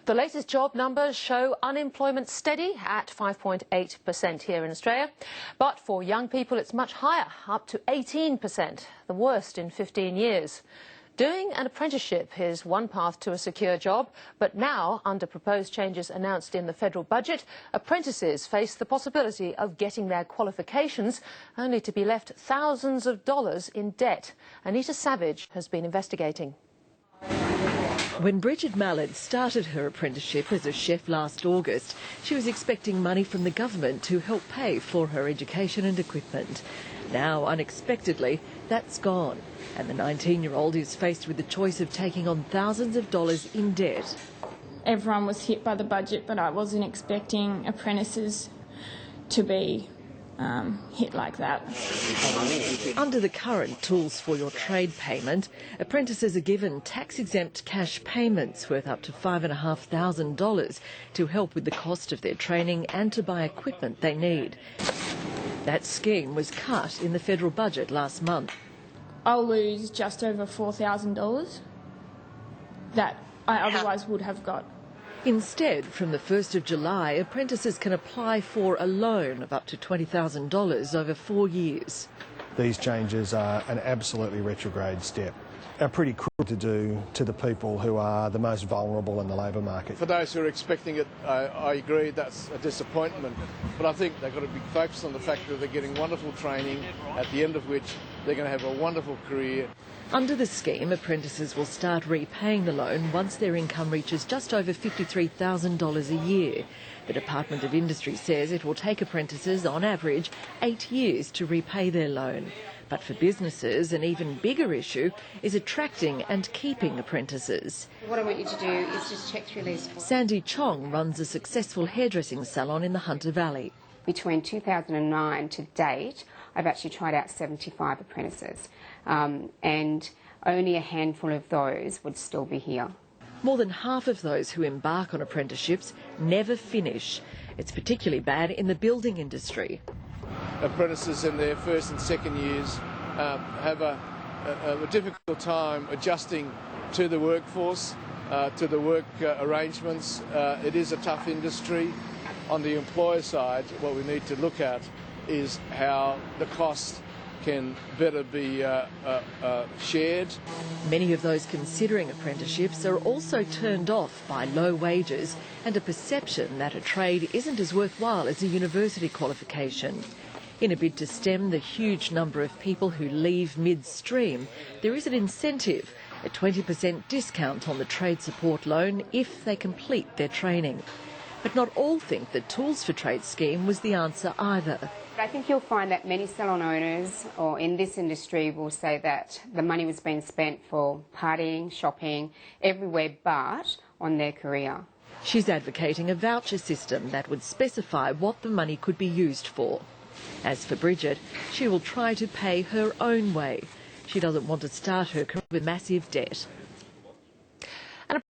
The latest job numbers show unemployment steady at 5.8% here in Australia. But for young people, it's much higher, up to 18%, the worst in 15 years. Doing an apprenticeship is one path to a secure job, but now, under proposed changes announced in the federal budget, apprentices face the possibility of getting their qualifications only to be left thousands of dollars in debt. Anita Savage has been investigating. When Bridget Mallard started her apprenticeship as a chef last August, she was expecting money from the government to help pay for her education and equipment. Now, unexpectedly, that's gone, and the 19-year-old is faced with the choice of taking on thousands of dollars in debt. Everyone was hit by the budget, but I wasn't expecting apprentices to be hit like that. Under the current Tools for Your Trade payment, apprentices are given tax-exempt cash payments worth up to $5,500 to help with the cost of their training and to buy equipment they need. That scheme was cut in the federal budget last month. I'll lose just over $4,000 that I otherwise would have got. Instead, from the 1st of July, apprentices can apply for a loan of up to $20,000 over 4 years. These changes are an absolutely retrograde step. Are pretty cruel to do to the people who are the most vulnerable in the labour market. For those who are expecting it, I agree that's a disappointment. But I think they've got to be focused on the fact that they're getting wonderful training, at the end of which they're going to have a wonderful career. Under the scheme, apprentices will start repaying the loan once their income reaches just over $53,000 a year. The Department of Industry says it will take apprentices, on average, 8 years to repay their loan. But for businesses, an even bigger issue is attracting and keeping apprentices. What I want you to do is just check through these. Sandy Chong runs a successful hairdressing salon in the Hunter Valley. Between 2009 to date, I've actually tried out 75 apprentices, and only a handful of those would still be here. More than half of those who embark on apprenticeships never finish. It's particularly bad in the building industry. Apprentices in their first and second years have a difficult time adjusting to the workforce, to the work arrangements. It is a tough industry. On the employer side, what we need to look at is how the cost can better be shared. Many of those considering apprenticeships are also turned off by low wages and a perception that a trade isn't as worthwhile as a university qualification. In a bid to stem the huge number of people who leave midstream, there is an incentive, a 20% discount on the trade support loan if they complete their training. But not all think the Tools for Trade scheme was the answer either. I think you'll find that many salon owners or in this industry will say that the money was being spent for partying, shopping, everywhere but on their career. She's advocating a voucher system that would specify what the money could be used for. As for Bridget, she will try to pay her own way. She doesn't want to start her career with massive debt.